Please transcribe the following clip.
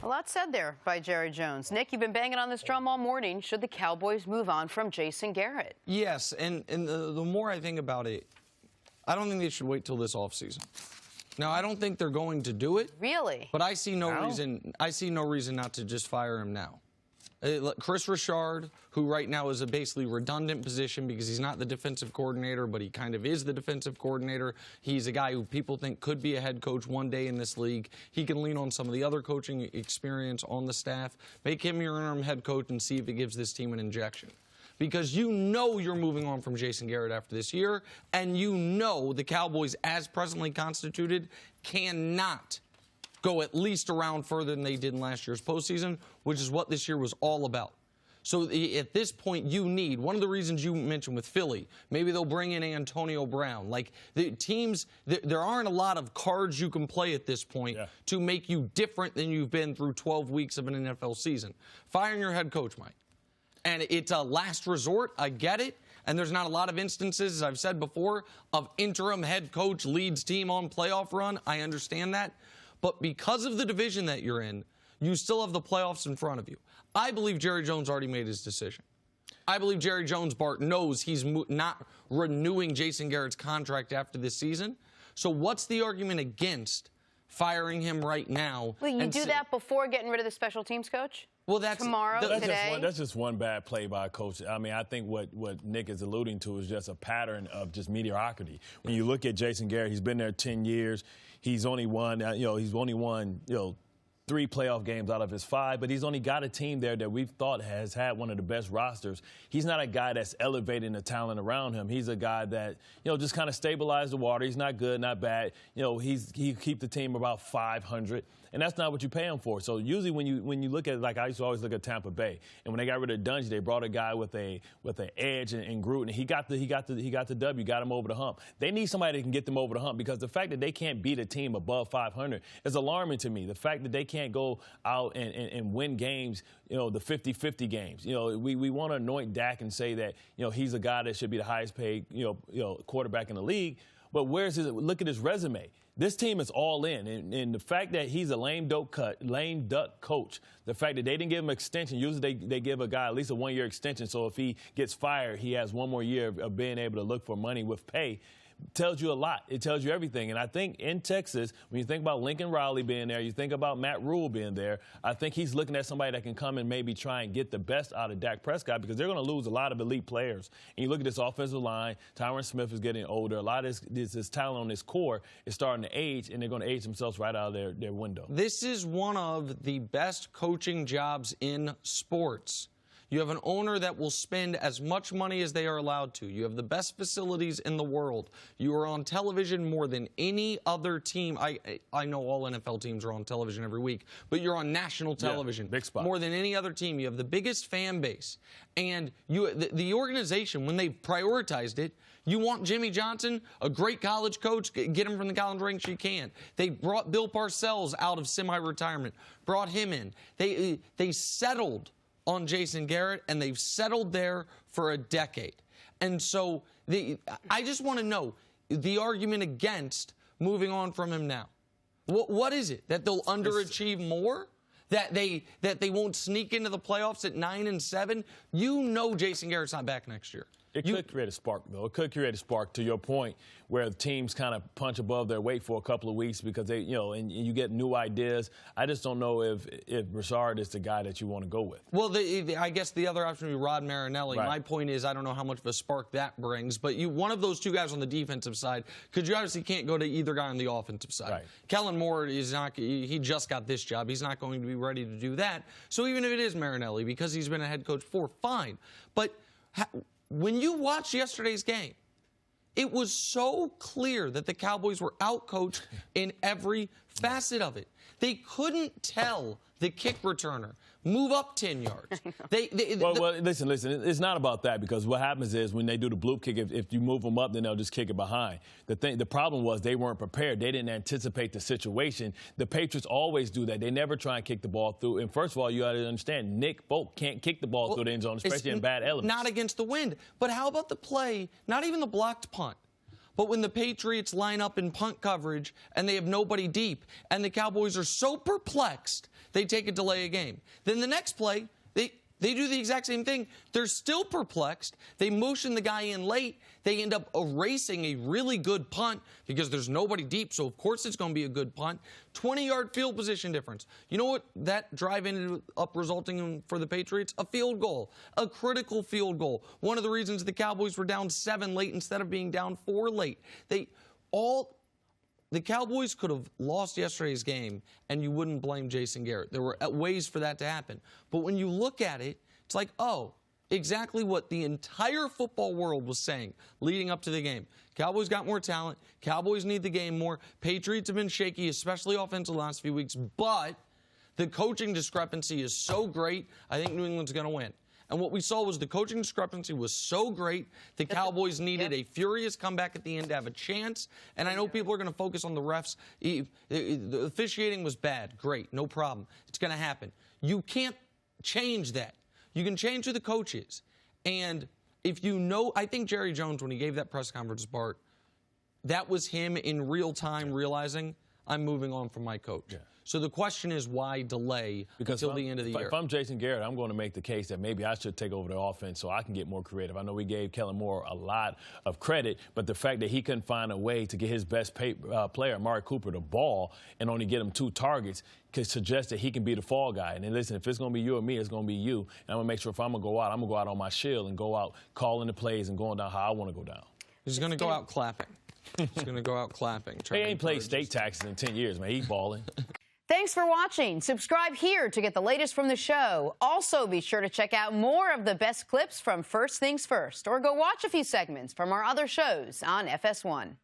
A lot said there by Jerry Jones. Nick, you've been banging on this drum all morning. Should the Cowboys move on from Jason Garrett? Yes, and the more I think about it, I don't think they should wait till this offseason. Now, I don't think they're going to do it. Really? But I see no reason. I see no reason not to just fire him now. Chris Richard, who right now is a basically redundant position because he's not the defensive coordinator, but he kind of is the defensive coordinator. He's a guy who people think could be a head coach one day in this league. He can lean on some of the other coaching experience on the staff. Make him your interim head coach and see if it gives this team an injection. Because you know you're moving on from Jason Garrett after this year, and you know the Cowboys, as presently constituted, cannot go at least a round further than they did in last year's postseason, which is what this year was all about. So at this point, you need, one of the reasons you mentioned with Philly, maybe they'll bring in Antonio Brown. Like, the teams, there aren't a lot of cards you can play at this point to make you different than you've been through 12 weeks of an NFL season. Firing your head coach, Mike. And it's a last resort, I get it. And there's not a lot of instances, as I've said before, of interim head coach leads team on playoff run. I understand that. But because of the division that you're in, you still have the playoffs in front of you. I believe Jerry Jones already made his decision. I believe Jerry Jones, Bart, knows he's not renewing Jason Garrett's contract after this season. So what's the argument against firing him right now? Will you do that before getting rid of the special teams coach? Well, that's today. That's just one bad play by a coach. I mean, I think what Nick is alluding to is just a pattern of just mediocrity. When you look at Jason Garrett, he's been there 10 years. He's only won, he's only won, 3 playoff games out of his 5, but he's only got a team there that we've thought has had one of the best rosters. He's not a guy that's elevating the talent around him. He's a guy that, just kind of stabilized the water. He's not good, not bad. He keep the team about 500. And that's not what you pay him for. So usually when you look at it, like I used to always look at Tampa Bay, and when they got rid of Dungy, they brought a guy with an edge and Gruden, and he got the W, got him over the hump. They need somebody that can get them over the hump, because the fact that they can't beat a team above 500 is alarming to me. The fact that they can't go out and win games, the 50-50 games. We want to anoint Dak and say that he's a guy that should be the highest paid quarterback in the league. But where's his? Look at his resume. This team is all in, and the fact that he's a lame duck coach, the fact that they didn't give him an extension, usually they give a guy at least a 1-year extension, so if he gets fired, he has 1 more year of being able to look for money with pay. Tells you a lot. It tells you everything. And I think in Texas, when you think about Lincoln Riley being there, you think about Matt Rule being there, I think he's looking at somebody that can come and maybe try and get the best out of Dak Prescott, because they're going to lose a lot of elite players. And you look at this offensive line, Tyron Smith is getting older. A lot of this talent on this core is starting to age, and they're going to age themselves right out of their window. This is one of the best coaching jobs in sports. You have an owner that will spend as much money as they are allowed to. You have the best facilities in the world. You are on television more than any other team. I know all NFL teams are on television every week, but you're on national television big spot. more than any other team. You have the biggest fan base. And the organization, when they prioritized it, you want Jimmy Johnson, a great college coach, get him from the college ranks you can. They brought Bill Parcells out of semi-retirement, brought him in. They settled on Jason Garrett, and they've settled there for a decade. And so I just want to know the argument against moving on from him now. What is it? That they'll underachieve more? That they won't sneak into the playoffs at 9-7? You know Jason Garrett's not back next year. It could create a spark, though. It could create a spark, to your point, where the teams kind of punch above their weight for a couple of weeks because they, and you get new ideas. I just don't know if Richard is the guy that you want to go with. Well, I guess the other option would be Rod Marinelli. Right. My point is, I don't know how much of a spark that brings, but one of those two guys on the defensive side, because you obviously can't go to either guy on the offensive side. Right. Kellen Moore is not. He just got this job. He's not going to be ready to do that. So even if it is Marinelli, because he's been a head coach for, fine. But when you watch yesterday's game, it was so clear that the Cowboys were outcoached in every facet of it. They couldn't tell the kick returner move up 10 yards. Well, listen, it's not about that, because what happens is when they do the bloop kick, if you move them up, then they'll just kick it behind. The problem was they weren't prepared. They didn't anticipate the situation. The Patriots always do that. They never try and kick the ball through. And first of all, you got to understand, Nick Folk can't kick the ball through the end zone, especially in bad elements. Not against the wind. But how about the play, not even the blocked punt, But when the Patriots line up in punt coverage and they have nobody deep and the Cowboys are so perplexed, they take a delay of game. Then the next play, they do the exact same thing. They're still perplexed. They motion the guy in late. They end up erasing a really good punt because there's nobody deep, so of course it's going to be a good punt. 20-yard field position difference. You know what that drive ended up resulting in for the Patriots? A field goal, a critical field goal. One of the reasons the Cowboys were down 7 late instead of being down 4 late. The Cowboys could have lost yesterday's game, and you wouldn't blame Jason Garrett. There were ways for that to happen. But when you look at it, it's like, oh, exactly what the entire football world was saying leading up to the game. Cowboys got more talent. Cowboys need the game more. Patriots have been shaky, especially offensive the last few weeks. But the coaching discrepancy is so great, I think New England's going to win. And what we saw was the coaching discrepancy was so great, the Cowboys needed a furious comeback at the end to have a chance. And I know people are going to focus on the refs. The officiating was bad. Great, no problem. It's going to happen. You can't change that. You can change who the coach is. And if you know, I think Jerry Jones, when he gave that press conference, Bart, that was him in real time realizing, I'm moving on from my coach. Yeah. So the question is, why delay until the end of the year? If I'm Jason Garrett, I'm going to make the case that maybe I should take over the offense so I can get more creative. I know we gave Kellen Moore a lot of credit, but the fact that he couldn't find a way to get his best player, Amari Cooper, the ball and only get him 2 targets could suggest that he can be the fall guy. And then listen, if it's going to be you or me, it's going to be you. And I'm going to make sure if I'm going to go out, I'm going to go out on my shield and go out calling the plays and going down how I want to go down. He's going to go out clapping. He's going to go out clapping. He ain't played state taxes in 10 years, man. He's balling. Thanks for watching. Subscribe here to get the latest from the show. Also, be sure to check out more of the best clips from First Things First, or go watch a few segments from our other shows on FS1.